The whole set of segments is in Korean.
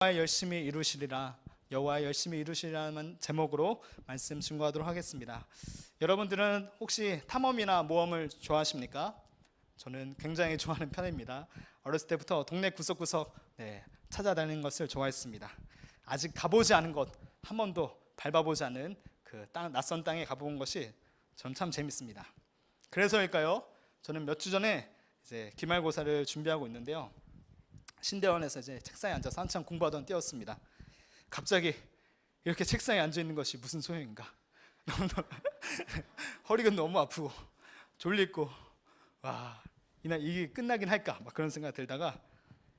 여호와 열심히 이루시리라. 여호와 열심히 이루시리라는 제목으로 말씀 증거하도록 하겠습니다. 여러분들은 혹시 탐험이나 모험을 좋아하십니까? 저는 굉장히 좋아하는 편입니다. 어렸을 때부터 동네 구석구석 찾아다니는 것을 좋아했습니다. 아직 가보지 않은 곳, 한 번도 밟아보지 않은 그 낯선 땅에 가본 것이 전 참 재밌습니다. 그래서일까요? 저는 몇 주 전에 이제 기말고사를 준비하고 있는데요. 신대원에서 이제 책상에 앉아서 한참 공부하던 때였습니다. 갑자기 이렇게 책상에 앉아 있는 것이 무슨 소용인가? 허리가 너무 아프고 졸리고 이날 이게 끝나긴 할까? 막 그런 생각 들다가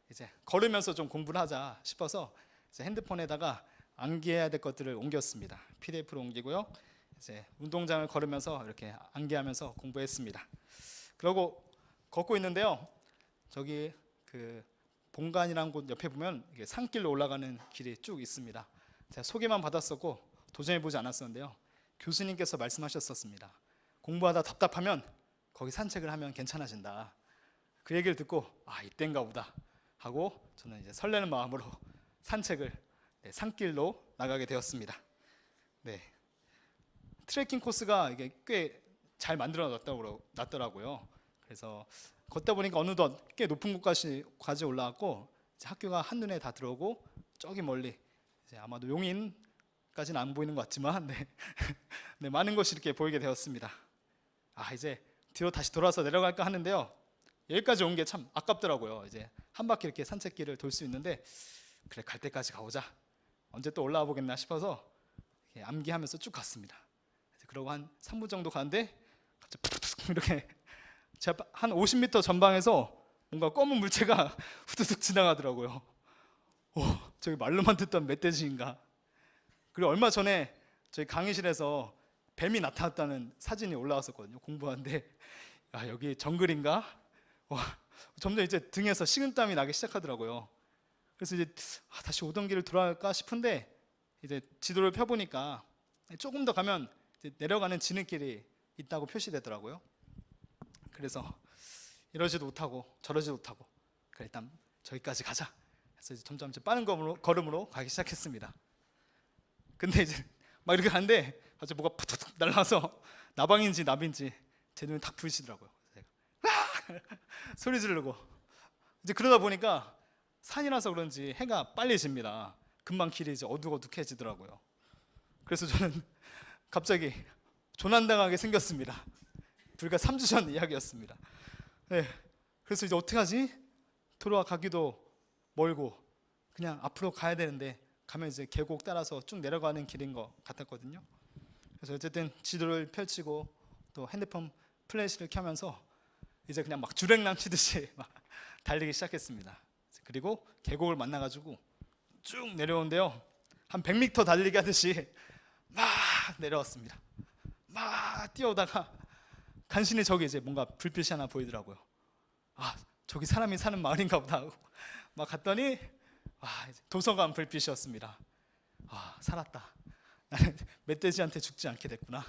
이제 걸으면서 좀 공부를 하자 싶어서 이제 핸드폰에다가 암기해야 될 것들을 옮겼습니다. PDF로 옮기고요. 이제 운동장을 걸으면서 이렇게 암기하면서 공부했습니다. 그러고 걷고 있는데요. 저기 그 본관이라는 곳 옆에 보면 이게 산길로 올라가는 길이 쭉 있습니다. 제가 소개만 받았었고 도전해보지 않았었는데요. 교수님께서 말씀하셨었습니다. 공부하다 답답하면 거기 산책을 하면 괜찮아진다. 그 얘기를 듣고 이때인가 보다 하고 저는 이제 설레는 마음으로 산책을 산길로 나가게 되었습니다. 트레킹 코스가 이게 꽤 잘 만들어 놨더라고요. 그래서 걷다 보니까 어느덧 꽤 높은 곳까지 올라왔고 학교가 한눈에 다 들어오고 저기 멀리 이제 아마도 용인까지는 안 보이는 것 같지만 많은 곳이 이렇게 보이게 되었습니다. 이제 뒤로 다시 돌아서 내려갈까 하는데요. 여기까지 온 게 참 아깝더라고요. 이제 한 바퀴 이렇게 산책길을 돌 수 있는데 그래 갈 때까지 가보자. 언제 또 올라와 보겠나 싶어서 암기하면서 쭉 갔습니다. 그러고 한 3분 정도 가는데 갑자기 푸툭 이렇게 제가 한 50m 전방에서 뭔가 검은 물체가 후두둑 지나가더라고요. 저기 말로만 듣던 멧돼지인가. 그리고 얼마 전에 저희 강의실에서 뱀이 나타났다는 사진이 올라왔었거든요. 공부하는데 여기 정글인가? 점점 이제 등에서 식은땀이 나기 시작하더라고요. 그래서 이제 다시 오던 길을 돌아갈까 싶은데 이제 지도를 펴보니까 조금 더 가면 이제 내려가는 지름길이 있다고 표시되더라고요. 그래서 이러지도 못하고 저러지도 못하고 그래 일단 저기까지 가자 해서 이제 점점 빠른 걸음으로 가기 시작했습니다. 근데 이제 막 이렇게 가는데 갑자기 뭐가 푸툭 날라와서 나방인지 나비인지 제 눈에 딱 부딪히더라고요. 소리 지르고 이제 그러다 보니까 산이라서 그런지 해가 빨리 집니다. 금방 길이 이제 어둑어둑해지더라고요. 그래서 저는 갑자기 조난당하게 생겼습니다. 불과 3주 전 이야기였습니다. 그래서 이제 어떻게 하지? 돌아가기도 멀고 그냥 앞으로 가야 되는데 가면 이제 계곡 따라서 쭉 내려가는 길인 것 같았거든요. 그래서 어쨌든 지도를 펼치고 또 핸드폰 플래시를 켜면서 이제 그냥 막 주랭랑 치듯이 막 달리기 시작했습니다. 그리고 계곡을 만나가지고 쭉 내려오는데요. 한 100m 달리기 하듯이 막 내려왔습니다. 막 뛰어오다가 간신히 저기 이제 뭔가 불빛이 하나 보이더라고요. 저기 사람이 사는 마을인가 보다 하고 막 갔더니 이제 도서관 불빛이었습니다. 살았다. 나는 멧돼지한테 죽지 않게 됐구나.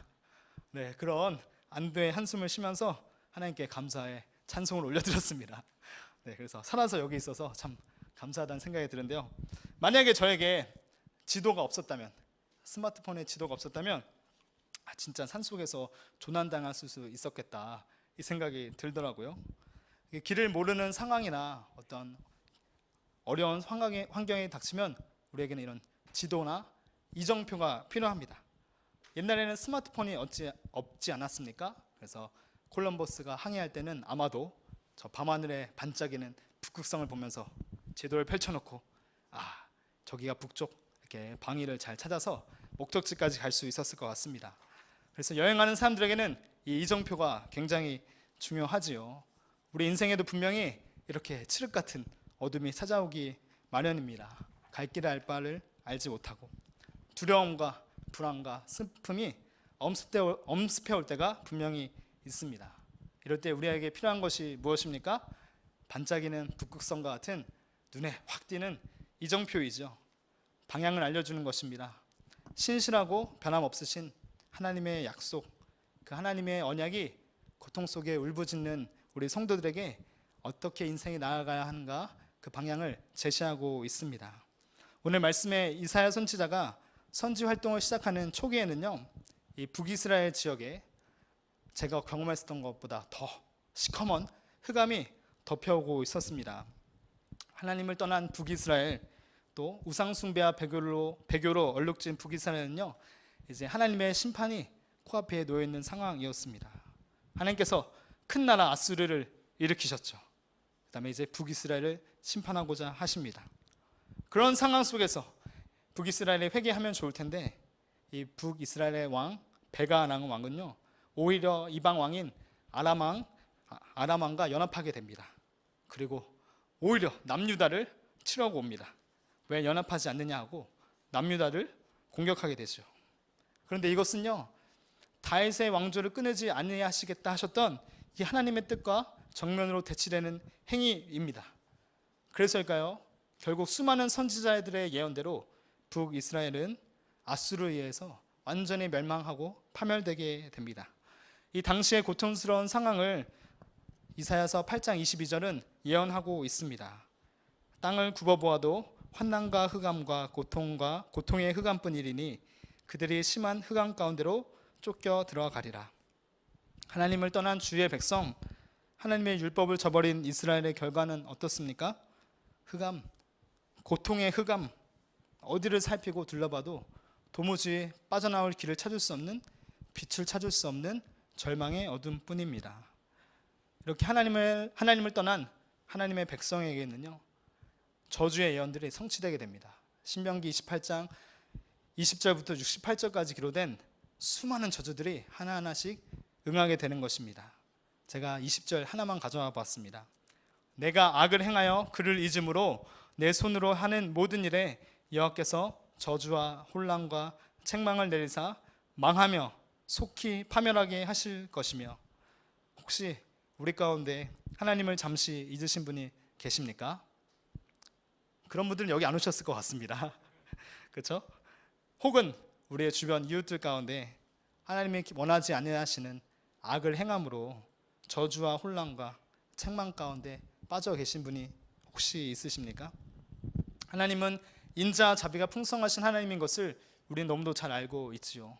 그런 안도의 한숨을 쉬면서 하나님께 감사의 찬송을 올려드렸습니다. 그래서 살아서 여기 있어서 참 감사하다는 생각이 드는데요. 만약에 저에게 지도가 없었다면, 스마트폰에 지도가 없었다면 진짜 산속에서 조난당할 수 있었겠다 이 생각이 들더라고요. 길을 모르는 상황이나 어떤 어려운 환경에 닥치면 우리에게는 이런 지도나 이정표가 필요합니다. 옛날에는 스마트폰이 없지 않았습니까? 그래서 콜럼버스가 항해할 때는 아마도 저 밤하늘에 반짝이는 북극성을 보면서 지도를 펼쳐놓고 저기가 북쪽 이렇게 방위를 잘 찾아서 목적지까지 갈 수 있었을 것 같습니다. 그래서 여행하는 사람들에게는 이 이정표가 굉장히 중요하지요. 우리 인생에도 분명히 이렇게 칠흑 같은 어둠이 찾아오기 마련입니다. 갈 길을 알 바를 알지 못하고 두려움과 불안과 슬픔이 엄습해 올 때가 분명히 있습니다. 이럴 때 우리에게 필요한 것이 무엇입니까? 반짝이는 북극성과 같은 눈에 확 띄는 이정표이죠. 방향을 알려주는 것입니다. 신실하고 변함없으신 하나님의 약속, 그 하나님의 언약이 고통 속에 울부짖는 우리 성도들에게 어떻게 인생이 나아가야 하는가 그 방향을 제시하고 있습니다. 오늘 말씀의 이사야 선지자가 선지 활동을 시작하는 초기에는요, 이 북이스라엘 지역에 제가 경험했었던 것보다 더 시커먼 흑암이 덮여오고 있었습니다. 하나님을 떠난 북이스라엘, 또 우상 숭배와 배교로 얼룩진 북이스라엘은요, 이제 하나님의 심판이 코앞에 놓여 있는 상황이었습니다. 하나님께서 큰 나라 아수르를 일으키셨죠. 그다음에 이제 북이스라엘을 심판하고자 하십니다. 그런 상황 속에서 북이스라엘이 회개하면 좋을 텐데, 이 북이스라엘의 왕 베가라는 왕은요, 오히려 이방 왕인 아람 왕과 연합하게 됩니다. 그리고 오히려 남유다를 치려고 옵니다. 왜 연합하지 않느냐 하고 남유다를 공격하게 되죠. 그런데 이것은요, 다윗의 왕조를 끊지 아니하시겠다 하셨던 이 하나님의 뜻과 정면으로 대치되는 행위입니다. 그래서일까요? 결국 수많은 선지자들의 예언대로 북이스라엘은 아수르에 의해서 완전히 멸망하고 파멸되게 됩니다. 이 당시의 고통스러운 상황을 이사야서 8장 22절은 예언하고 있습니다. 땅을 굽어보아도 환난과 흑암과 고통의 흑암뿐이리니 그들이 심한 흑암 가운데로 쫓겨 들어가리라. 하나님을 떠난 주의 백성, 하나님의 율법을 저버린 이스라엘의 결과는 어떻습니까? 흑암, 고통의 흑암, 어디를 살피고 둘러봐도 도무지 빠져나올 길을 찾을 수 없는, 빛을 찾을 수 없는 절망의 어둠뿐입니다. 이렇게 하나님을 떠난 하나님의 백성에게는요, 저주의 예언들이 성취되게 됩니다. 신명기 28장 20절부터 68절까지 기록된 수많은 저주들이 하나하나씩 응하게 되는 것입니다. 제가 20절 하나만 가져와 봤습니다. 내가 악을 행하여 그를 잊음으로 내 손으로 하는 모든 일에 여호와께서 저주와 혼란과 책망을 내리사 망하며 속히 파멸하게 하실 것이며. 혹시 우리 가운데 하나님을 잠시 잊으신 분이 계십니까? 그런 분들은 여기 안 오셨을 것 같습니다. 그렇죠? 혹은 우리의 주변 이웃들 가운데 하나님이 원하지 아니하시는 악을 행함으로 저주와 혼란과 책망 가운데 빠져 계신 분이 혹시 있으십니까? 하나님은 인자 자비가 풍성하신 하나님인 것을 우리는 너무도 잘 알고 있지요.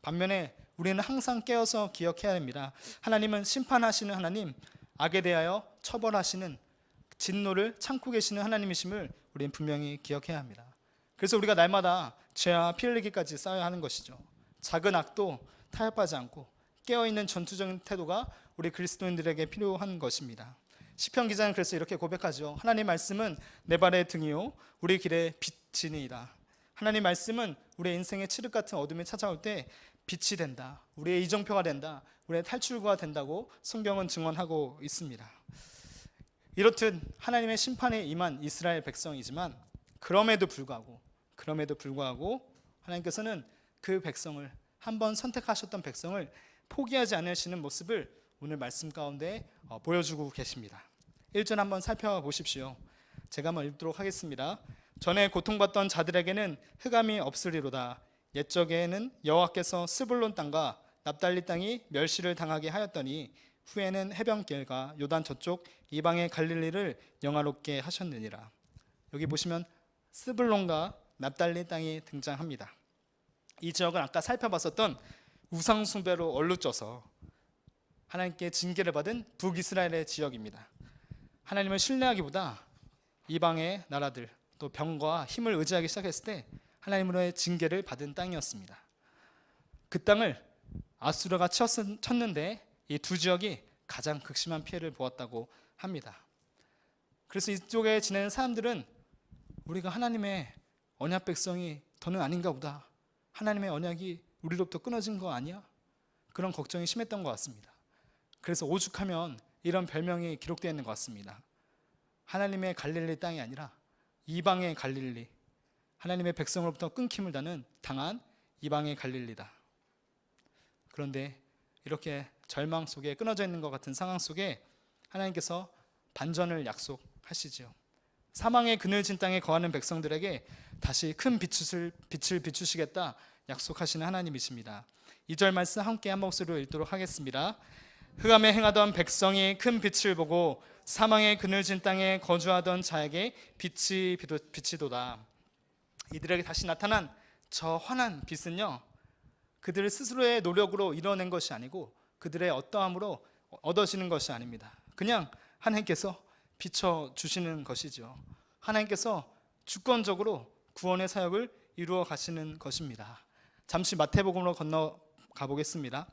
반면에 우리는 항상 깨어서 기억해야 합니다. 하나님은 심판하시는 하나님, 악에 대하여 처벌하시는, 진노를 참고 계시는 하나님이심을 우리는 분명히 기억해야 합니다. 그래서 우리가 날마다 죄와 피 흘리기까지 쌓아야 하는 것이죠. 작은 악도 타협하지 않고 깨어있는 전투적인 태도가 우리 그리스도인들에게 필요한 것입니다. 시편 기자는 그래서 이렇게 고백하죠. 하나님 말씀은 내 발의 등이요 우리 길의 빛이니이다. 하나님 말씀은 우리의 인생의 칠흑 같은 어둠이 찾아올 때 빛이 된다, 우리의 이정표가 된다, 우리의 탈출구가 된다고 성경은 증언하고 있습니다. 이렇듯 하나님의 심판에 임한 이스라엘 백성이지만 그럼에도 불구하고 하나님께서는 그 백성을, 한번 선택하셨던 백성을 포기하지 않으시는 모습을 오늘 말씀 가운데 보여주고 계십니다. 1절 한번 살펴보십시오. 제가 한번 읽도록 하겠습니다. 전에 고통받던 자들에게는 흑암이 없으리로다. 옛적에는 여호와께서 스불론 땅과 납달리 땅이 멸시를 당하게 하였더니 후에는 해변길과 요단 저쪽 이방의 갈릴리를 영화롭게 하셨느니라. 여기 보시면 스불론과 납달리 땅이 등장합니다. 이 지역은 아까 살펴봤었던 우상 숭배로 얼룩져서 하나님께 징계를 받은 북이스라엘의 지역입니다. 하나님을 신뢰하기보다 이방의 나라들, 또 병과 힘을 의지하기 시작했을 때 하나님으로의 징계를 받은 땅이었습니다. 그 땅을 아수르가 쳤는데 이 두 지역이 가장 극심한 피해를 보았다고 합니다. 그래서 이쪽에 지내는 사람들은 우리가 하나님의 언약 백성이 더는 아닌가 보다, 하나님의 언약이 우리로부터 끊어진 거 아니야? 그런 걱정이 심했던 것 같습니다. 그래서 오죽하면 이런 별명이 기록되어 있는 것 같습니다. 하나님의 갈릴리 땅이 아니라 이방의 갈릴리, 하나님의 백성으로부터 끊김을 당한 이방의 갈릴리다. 그런데 이렇게 절망 속에 끊어져 있는 것 같은 상황 속에 하나님께서 반전을 약속하시지요. 사망의 그늘진 땅에 거하는 백성들에게 다시 큰 빛을 비추시겠다 약속하시는 하나님이십니다. 2절 말씀 함께 한 목소리로 읽도록 하겠습니다. 흑암에 행하던 백성이 큰 빛을 보고 사망의 그늘진 땅에 거주하던 자에게 빛이 비치도다. 이들에게 다시 나타난 저 환한 빛은요, 그들 스스로의 노력으로 이뤄낸 것이 아니고 그들의 어떠함으로 얻어지는 것이 아닙니다. 그냥 하나님께서 비춰주시는 것이죠. 하나님께서 주권적으로 구원의 사역을 이루어 가시는 것입니다. 잠시 마태복음으로 건너가 보겠습니다.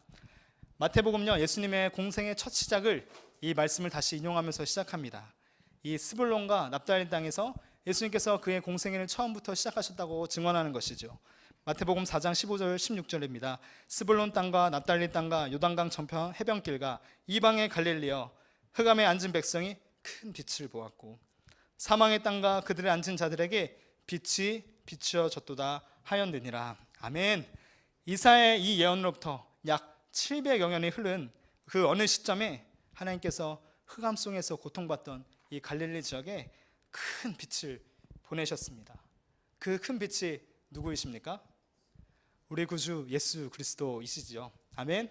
마태복음요, 예수님의 공생의 첫 시작을 이 말씀을 다시 인용하면서 시작합니다. 이 스불론과 납달리 땅에서 예수님께서 그의 공생애를 처음부터 시작하셨다고 증언하는 것이죠. 마태복음 4장 15절 16절입니다. 스불론 땅과 납달리 땅과 요단강 전편 해변길과 이방의 갈릴리여, 흑암에 앉은 백성이 큰 빛을 보았고 사망의 땅과 그들의 앉은 자들에게 빛이 비추어졌도다 하였느니라. 아멘. 이사야의 이 예언으로부터 약 700여 년이 흐른 그 어느 시점에 하나님께서 흑암 속에서 고통받던 이 갈릴리 지역에 큰 빛을 보내셨습니다. 그 큰 빛이 누구이십니까? 우리 구주 예수 그리스도이시지요. 아멘.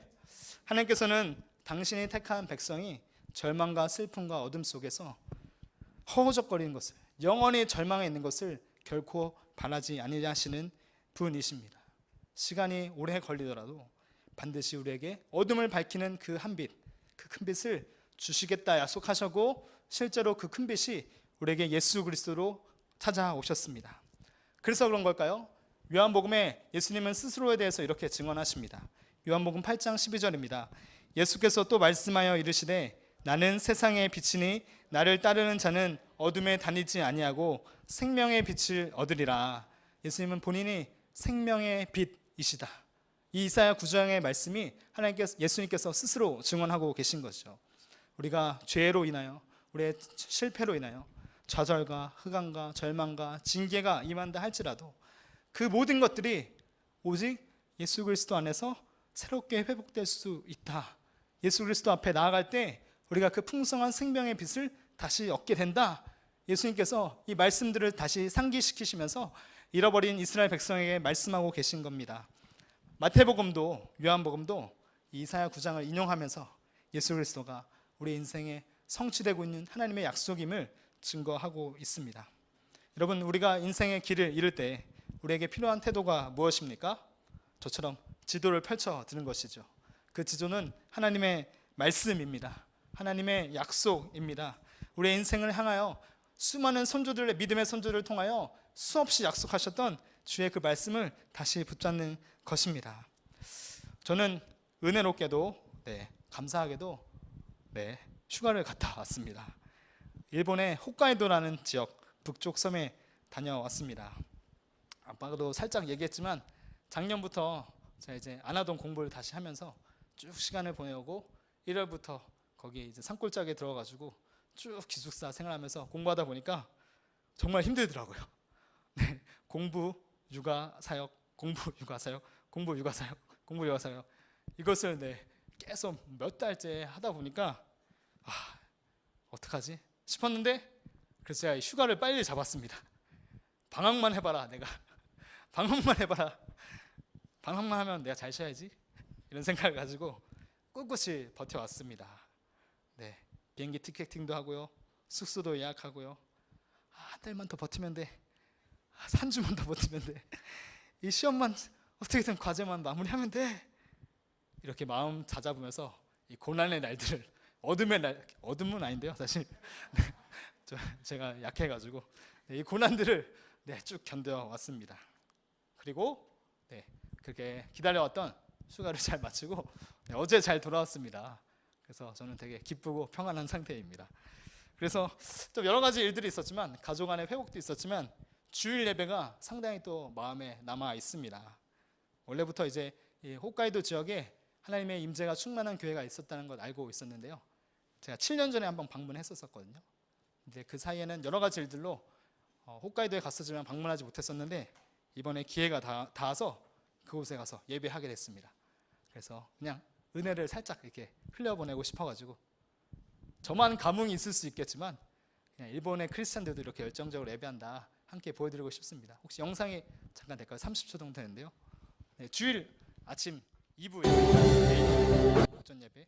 하나님께서는 당신이 택한 백성이 절망과 슬픔과 어둠 속에서 허우적거리는 것을, 영원히 절망해 있는 것을 결코 바라지 아니하시는 분이십니다. 시간이 오래 걸리더라도 반드시 우리에게 어둠을 밝히는 그 한 빛, 그 큰 빛을 주시겠다 약속하셨고 실제로 그 큰 빛이 우리에게 예수 그리스도로 찾아오셨습니다. 그래서 그런 걸까요? 요한복음에 예수님은 스스로에 대해서 이렇게 증언하십니다. 요한복음 8장 12절입니다. 예수께서 또 말씀하여 이르시되 나는 세상의 빛이니 나를 따르는 자는 어둠에 다니지 아니하고 생명의 빛을 얻으리라. 예수님은 본인이 생명의 빛이시다. 이 이사야 9장의 말씀이 예수님께서 스스로 증언하고 계신 것이죠. 우리가 죄로 인하여, 우리의 실패로 인하여 좌절과 흑암과 절망과 징계가 임한다 할지라도 그 모든 것들이 오직 예수 그리스도 안에서 새롭게 회복될 수 있다. 예수 그리스도 앞에 나아갈 때 우리가 그 풍성한 생명의 빛을 다시 얻게 된다. 예수님께서 이 말씀들을 다시 상기시키시면서 잃어버린 이스라엘 백성에게 말씀하고 계신 겁니다. 마태복음도 요한복음도 이사야 9장을 인용하면서 예수 그리스도가 우리 인생에 성취되고 있는 하나님의 약속임을 증거하고 있습니다. 여러분, 우리가 인생의 길을 잃을 때 우리에게 필요한 태도가 무엇입니까? 저처럼 지도를 펼쳐 드는 것이죠. 그 지도는 하나님의 말씀입니다. 하나님의 약속입니다. 우리의 인생을 향하여 수많은 선조들의 믿음의 선조들을 통하여 수없이 약속하셨던 주의 그 말씀을 다시 붙잡는 것입니다. 저는 은혜롭게도 감사하게도 휴가를 갔다 왔습니다. 일본의 홋카이도라는 지역 북쪽 섬에 다녀왔습니다. 아빠도 살짝 얘기했지만 작년부터 제가 이제 안하동 공부를 다시 하면서 쭉 시간을 보내오고 1월부터 거기 이제 산골짜기에 들어가지고 쭉 기숙사 생활하면서 공부하다 보니까 정말 힘들더라고요. 공부, 육아, 사역, 공부, 육아, 사역, 공부, 육아, 사역, 공부, 육아, 사역, 이것을 계속 몇 달째 하다 보니까 어떡하지 싶었는데, 그래서 제가 휴가를 빨리 잡았습니다. 방학만 해봐라, 내가 방학만 해봐라, 방학만 하면 내가 잘 쉬어야지, 이런 생각을 가지고 꿋꿋이 버텨왔습니다. 비행기 티켓팅도 하고요, 숙소도 예약하고요. 한 달만 더 버티면 돼, 3주만 더 버티면 돼, 이 시험만 어떻게든 과제만 마무리하면 돼, 이렇게 마음 다잡으면서 이 고난의 날들을, 어둠은 아닌데요 사실 제가 약해가지고 이 고난들을 쭉 견뎌왔습니다. 그리고 그렇게 기다려왔던 휴가를 잘 마치고 어제 잘 돌아왔습니다. 그래서 저는 되게 기쁘고 평안한 상태입니다. 그래서 좀 여러 가지 일들이 있었지만, 가족 간의 회복도 있었지만, 주일 예배가 상당히 또 마음에 남아 있습니다. 원래부터 이제 이 홋카이도 지역에 하나님의 임재가 충만한 교회가 있었다는 걸 알고 있었는데요. 제가 7년 전에 한번 방문했었거든요. 근데 그 사이에는 여러 가지 일들로 홋카이도에 갔었지만 방문하지 못했었는데, 이번에 기회가 닿아서 그곳에 가서 예배하게 됐습니다. 그래서 그냥 은혜를 살짝 이렇게 흘려보내고 싶어가지고, 저만 감흥이 있을 수 있겠지만 그냥 일본의 크리스찬들도 이렇게 열정적으로 예배한다, 함께 보여드리고 싶습니다. 혹시 영상이 잠깐 될까요? 30초 정도 되는데요. 주일 아침 2부 예배, 오전 예배.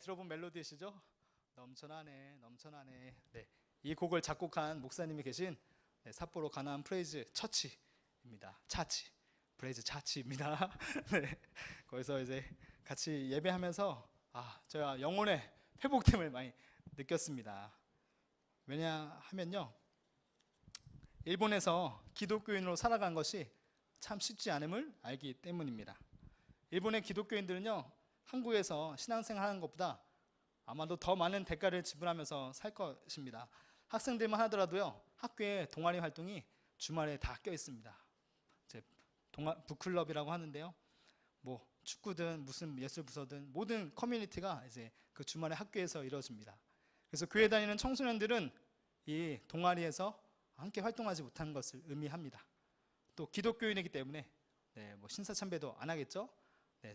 들어본 멜로디시죠? 넘쳐나네 넘쳐나네. 네, 이 곡을 작곡한 목사님이 계신 삿포로 가나안 프레이즈 처치입니다. 차치 프레이즈 차치입니다. 네, 거기서 이제 같이 예배하면서 제가 영혼의 회복됨을 많이 느꼈습니다. 왜냐하면요, 일본에서 기독교인으로 살아간 것이 참 쉽지 않음을 알기 때문입니다. 일본의 기독교인들은요, 한국에서 신앙생활 하는 것보다 아마도 더 많은 대가를 지불하면서 살 것입니다. 학생들만 하더라도요, 학교에 동아리 활동이 주말에 다 껴 있습니다. 이제 북클럽이라고 하는데요, 뭐 축구든 무슨 예술 부서든 모든 커뮤니티가 이제 그 주말에 학교에서 이루어집니다. 그래서 교회 다니는 청소년들은 이 동아리에서 함께 활동하지 못한 것을 의미합니다. 또 기독교인이기 때문에 뭐 신사참배도 안 하겠죠.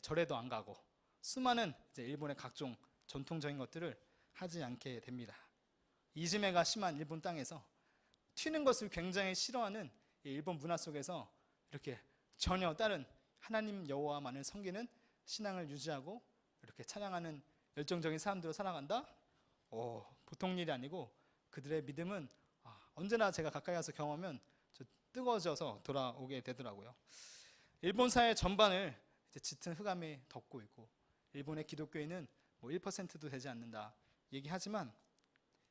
절에도 안 가고 수많은 이제 일본의 각종 전통적인 것들을 하지 않게 됩니다. 이지매가 심한 일본 땅에서 튀는 것을 굉장히 싫어하는 일본 문화 속에서 이렇게 전혀 다른 하나님 여호와만을 섬기는 신앙을 유지하고 이렇게 찬양하는 열정적인 사람들로 살아간다? 보통 일이 아니고 그들의 믿음은 언제나 제가 가까이 가서 경험하면 뜨거워져서 돌아오게 되더라고요. 일본 사회 전반을 이제 짙은 흑암이 덮고 있고 일본의 기독교인은 뭐 1%도 되지 않는다 얘기하지만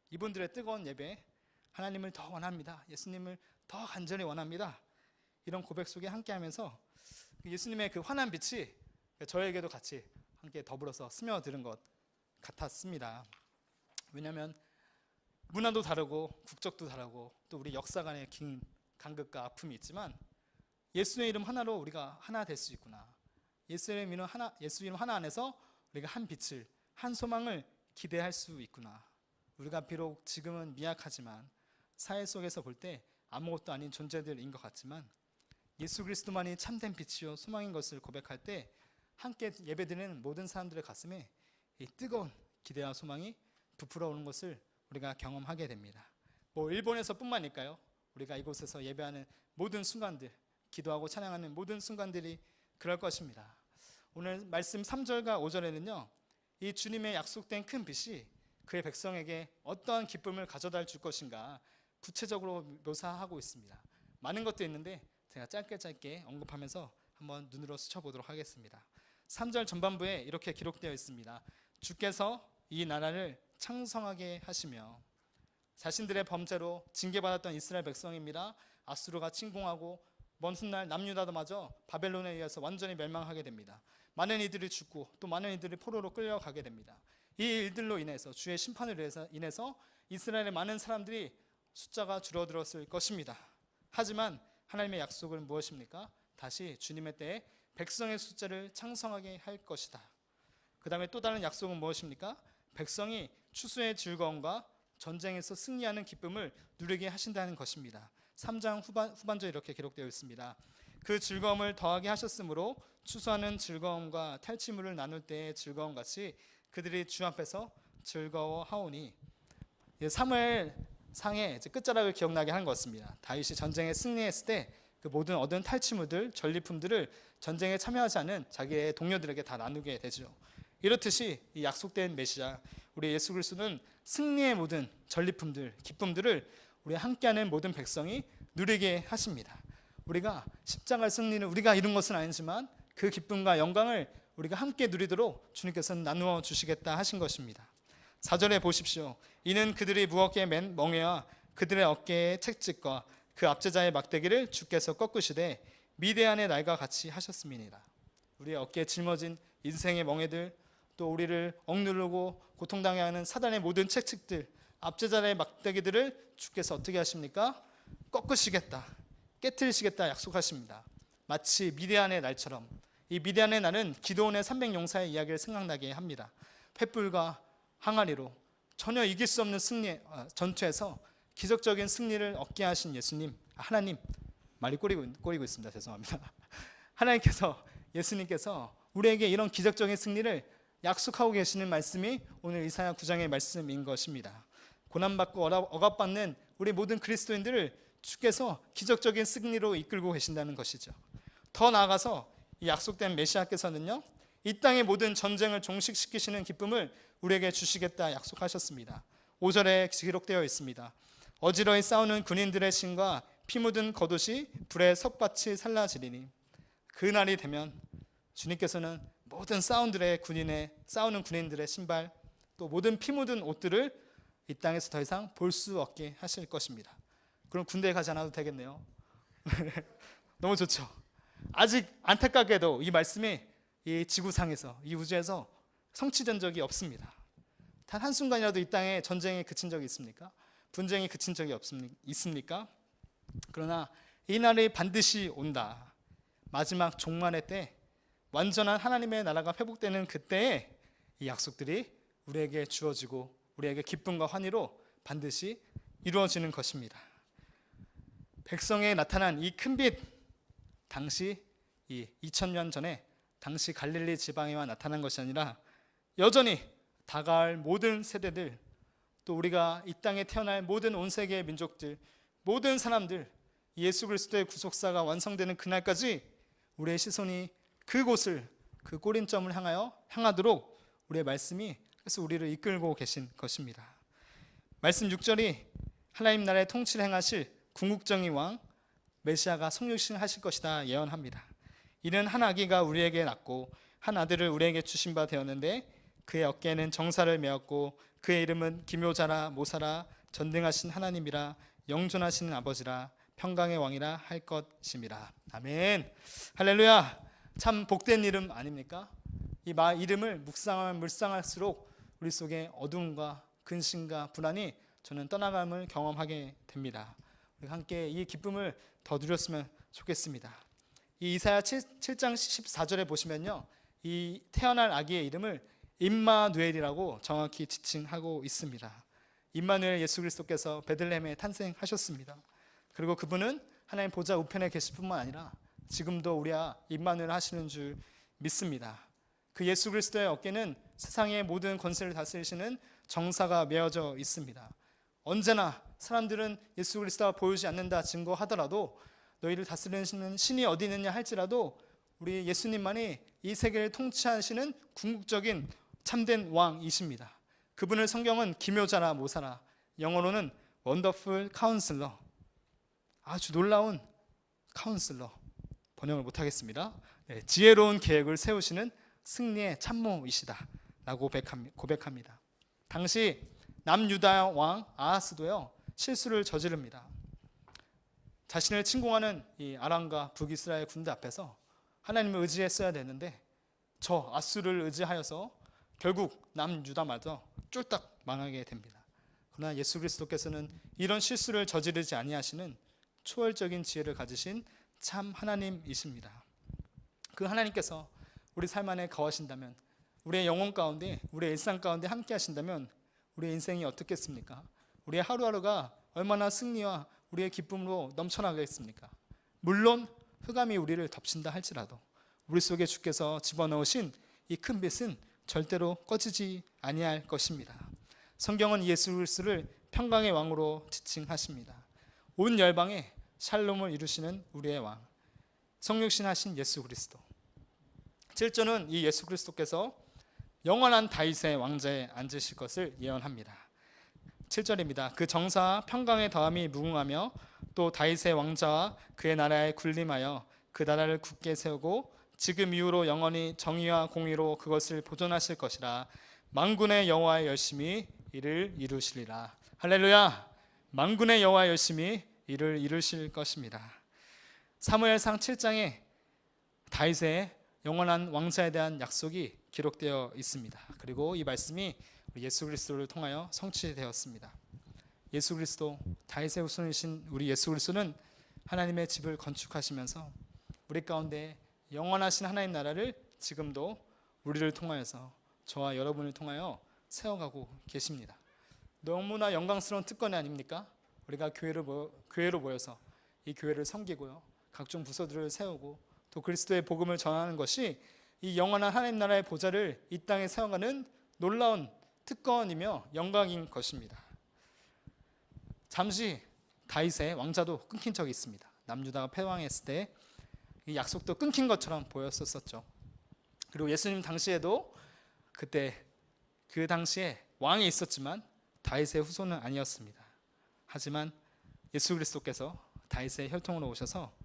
이분들의 뜨거운 예배, 하나님을 더 원합니다, 예수님을 더 간절히 원합니다, 이런 고백 속에 함께하면서 예수님의 그 환한 빛이 저에게도 같이 함께 더불어서 스며드는 것 같았습니다. 왜냐하면 문화도 다르고 국적도 다르고 또 우리 역사 간의 긴 간극과 아픔이 있지만 예수의 이름 하나로 우리가 하나 될 수 있구나, 예수의 이름 하나 안에서 우리가 한 빛을, 한 소망을 기대할 수 있구나, 우리가 비록 지금은 미약하지만 사회 속에서 볼 때 아무것도 아닌 존재들인 것 같지만 예수 그리스도만이 참된 빛이요 소망인 것을 고백할 때 함께 예배드리는 모든 사람들의 가슴에 이 뜨거운 기대와 소망이 부풀어 오는 것을 우리가 경험하게 됩니다. 뭐 일본에서뿐만일까요? 우리가 이곳에서 예배하는 모든 순간들, 기도하고 찬양하는 모든 순간들이 그럴 것입니다. 오늘 말씀 3절과 5절에는요, 이 주님의 약속된 큰 빛이 그의 백성에게 어떠한 기쁨을 가져다 줄 것인가 구체적으로 묘사하고 있습니다. 많은 것도 있는데 제가 짧게 언급하면서 한번 눈으로 스쳐보도록 하겠습니다. 3절 전반부에 이렇게 기록되어 있습니다. 주께서 이 나라를 창성하게 하시며 자신들의 범죄로 징계받았던 이스라엘 백성입니다. 아수르가 침공하고 먼 훗날 남유다마저 바벨론에 의해서 완전히 멸망하게 됩니다. 많은 이들이 죽고 또 많은 이들이 포로로 끌려가게 됩니다. 이 일들로 인해서 주의 심판으로 인해서 이스라엘의 많은 사람들이 숫자가 줄어들었을 것입니다. 하지만 하나님의 약속은 무엇입니까? 다시 주님의 때에 백성의 숫자를 창성하게 할 것이다. 그 다음에 또 다른 약속은 무엇입니까? 백성이 추수의 즐거움과 전쟁에서 승리하는 기쁨을 누리게 하신다는 것입니다. 3장 후반절에 이렇게 기록되어 있습니다. 그 즐거움을 더하게 하셨으므로 추수하는 즐거움과 탈취물을 나눌 때의 즐거움 같이 그들이 주 앞에서 즐거워하오니, 사무엘 상의 끝자락을 기억나게 하는 것 같습니다. 다윗이 전쟁에 승리했을 때 그 모든 얻은 탈취물들, 전리품들을 전쟁에 참여하지 않은 자기의 동료들에게 다 나누게 되죠. 이렇듯이 이 약속된 메시아 우리 예수 그리스도는 승리의 모든 전리품들, 기쁨들을 우리 함께하는 모든 백성이 누리게 하십니다. 우리가 십자가 승리를 우리가 이룬 것은 아니지만 그 기쁨과 영광을 우리가 함께 누리도록 주님께서는 나누어 주시겠다 하신 것입니다. 4절에 보십시오. 이는 그들이 무겁게 맨 멍에와 그들의 어깨의 책찍과 그 압제자의 막대기를 주께서 꺾으시되 미대한의 날과 같이 하셨음이니라. 우리의 어깨에 짊어진 인생의 멍에들, 또 우리를 억누르고 고통당해 하는 사단의 모든 책찍들, 압제자의 막대기들을 주께서 어떻게 하십니까? 꺾으시겠다, 깨트리시겠다 약속하십니다. 마치 미대한의 날처럼. 이 미대한의 날은 기드온의 300용사의 이야기를 생각나게 합니다. 횃불과 항아리로 전혀 이길 수 없는 전투에서 기적적인 승리를 얻게 하신 예수님, 하나님, 말이 꼬리고 있습니다. 죄송합니다. 하나님께서, 예수님께서 우리에게 이런 기적적인 승리를 약속하고 계시는 말씀이 오늘 이사야 9장의 말씀인 것입니다. 고난받고 억압받는 우리 모든 그리스도인들을 주께서 기적적인 승리로 이끌고 계신다는 것이죠. 더 나아가서 이 약속된 메시아께서는요, 이 땅의 모든 전쟁을 종식시키시는 기쁨을 우리에게 주시겠다 약속하셨습니다. 5절에 기록되어 있습니다. 어지러이 싸우는 군인들의 신과 피 묻은 겉옷이 불에 섭밭이 살라지리니 그 날이 되면 주님께서는 모든 싸우는 군인들의 신발 또 모든 피 묻은 옷들을 이 땅에서 더 이상 볼 수 없게 하실 것입니다. 그럼 군대에 가지 않아도 되겠네요. 너무 좋죠. 아직 안타깝게도 이 말씀이 이 지구상에서 이 우주에서 성취된 적이 없습니다. 단 한순간이라도 이 땅에 전쟁이 그친 적이 있습니까? 분쟁이 그친 적이 있습니까? 그러나 이 날이 반드시 온다. 마지막 종말의 때 완전한 하나님의 나라가 회복되는 그때에 이 약속들이 우리에게 주어지고 우리에게 기쁨과 환희로 반드시 이루어지는 것입니다. 백성에 나타난 이 큰 빛, 당시 이 2000년 전에 당시 갈릴리 지방에만 나타난 것이 아니라 여전히 다가올 모든 세대들, 또 우리가 이 땅에 태어날 모든 온 세계의 민족들, 모든 사람들, 예수 그리스도의 구속사가 완성되는 그날까지 우리의 시선이 그곳을, 그 꼬림점을 향하도록 우리의 말씀이 그래서 우리를 이끌고 계신 것입니다. 말씀 6절이 하나님 나라의 통치를 행하실 궁극적인 왕 메시아가 성육신 하실 것이다 예언합니다. 이는 한 아기가 우리에게 낳고 한 아들을 우리에게 주신 바 되었는데 그의 어깨에는 정사를 메었고 그의 이름은 기묘자라 모사라 전능하신 하나님이라 영존하시는 아버지라 평강의 왕이라 할 것임이라. 아멘. 할렐루야. 참 복된 이름 아닙니까? 이 이름을 묵상하면 묵상할수록 우리 속에 어두움과 근심과 불안이 저는 떠나감을 경험하게 됩니다. 우리 함께 이 기쁨을 더 누렸으면 좋겠습니다. 이 이사야 7장 14절에 보시면요, 이 태어날 아기의 이름을 임마누엘이라고 정확히 지칭하고 있습니다. 임마누엘 예수 그리스도께서 베들레헴에 탄생하셨습니다. 그리고 그분은 하나님 보좌 우편에 계실 뿐만 아니라 지금도 우리와 임마누엘 하시는 줄 믿습니다. 그 예수 그리스도의 어깨는 세상의 모든 권세를 다스리시는 정사가 메어져 있습니다. 언제나 사람들은 예수 그리스도가 보이지 않는다 증거하더라도 너희를 다스리시는 신이 어디 있느냐 할지라도 우리 예수님만이 이 세계를 통치하시는 궁극적인 참된 왕이십니다. 그분을 성경은 기묘자라 모사라, 영어로는 원더풀 카운슬러, 아주 놀라운 카운슬러, 번역을 못하겠습니다. 지혜로운 계획을 세우시는 승리의 참모이시다 라고 고백합니다. 당시 남유다 왕 아하스도요 실수를 저지릅니다. 자신을 침공하는 이 아람과 북이스라엘 군대 앞에서 하나님을 의지했어야 되는데 저 아수를 의지하여서 결국 남유다마저 쫄딱 망하게 됩니다. 그러나 예수 그리스도께서는 이런 실수를 저지르지 아니하시는 초월적인 지혜를 가지신 참 하나님이십니다. 그 하나님께서 우리 삶 안에 거하신다면, 우리의 영혼 가운데, 우리의 일상 가운데 함께 하신다면 우리의 인생이 어떻겠습니까? 우리의 하루하루가 얼마나 승리와 우리의 기쁨으로 넘쳐나겠습니까? 물론 흑암이 우리를 덮친다 할지라도 우리 속에 주께서 집어넣으신 이 큰 빛은 절대로 꺼지지 아니할 것입니다. 성경은 예수 그리스도를 평강의 왕으로 지칭하십니다. 온 열방에 샬롬을 이루시는 우리의 왕, 성육신하신 예수 그리스도. 7절은 이 예수 그리스도께서 영원한 다윗의 왕좌에 앉으실 것을 예언합니다. 7절입니다. 그 정사와 평강의 더함이 무궁하며 또 다윗의 왕자와 그의 나라에 군림하여 그 나라를 굳게 세우고 지금 이후로 영원히 정의와 공의로 그것을 보존하실 것이라. 만군의 여호와의 열심히 이를 이루시리라. 할렐루야. 만군의 여호와의 열심히 이를 이루실 것입니다. 사무엘상 7장에 다윗의 영원한 왕자에 대한 약속이 기록되어 있습니다. 그리고 이 말씀이 예수 그리스도를 통하여 성취되었습니다. 예수 그리스도, 다윗의 후손이신 우리 예수 그리스도는 하나님의 집을 건축하시면서 우리 가운데 영원하신 하나님 나라를 지금도 우리를 통하여서, 저와 여러분을 통하여 세워가고 계십니다. 너무나 영광스러운 특권이 아닙니까? 우리가 교회로 모여서 이 교회를 섬기고요, 각종 부서들을 세우고 또 그리스도의 복음을 전하는 것이 이 영원한 하나님 나라의 보좌를 이 땅에 세워가는 놀라운 특권이며 영광인 것입니다. 잠시 다윗의 왕자도 끊긴 적이 있습니다. 남유다가 패왕했을 때 이 약속도 끊긴 것처럼 보였었죠. 그리고 예수님 당시에도 그때 그 당시에 왕이 있었지만 다윗의 후손은 아니었습니다. 하지만 예수 그리스도께서 다윗의 혈통으로 오셔서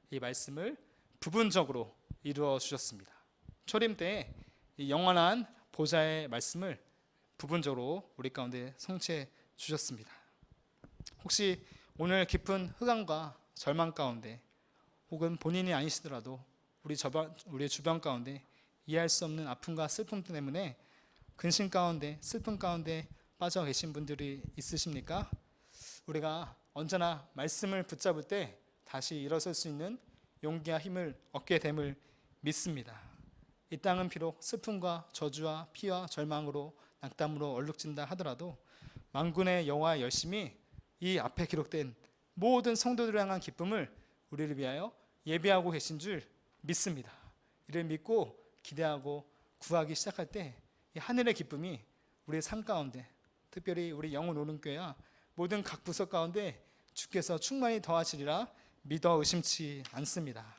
이 말씀을 부분적으로 이루어 주셨습니다. 초림 때에 이 영원한 보좌의 말씀을 부분적으로 우리 가운데 성취해 주셨습니다. 혹시 오늘 깊은 흑암과 절망 가운데 혹은 본인이 아니시더라도 우리 주변 가운데 이해할 수 없는 아픔과 슬픔 때문에 근심 가운데 슬픔 가운데 빠져 계신 분들이 있으십니까? 우리가 언제나 말씀을 붙잡을 때 다시 일어설 수 있는 용기와 힘을 얻게 됨을 믿습니다. 이 땅은 비록 슬픔과 저주와 피와 절망으로 낙담으로 얼룩진다 하더라도 만군의 여호와의 열심이 이 앞에 기록된 모든 성도들을 향한 기쁨을 우리를 위하여 예비하고 계신 줄 믿습니다. 이를 믿고 기대하고 구하기 시작할 때 이 하늘의 기쁨이 우리의 삶 가운데, 특별히 우리 영혼 오른교회와 모든 각 부서 가운데 주께서 충만히 더하시리라 믿어 의심치 않습니다.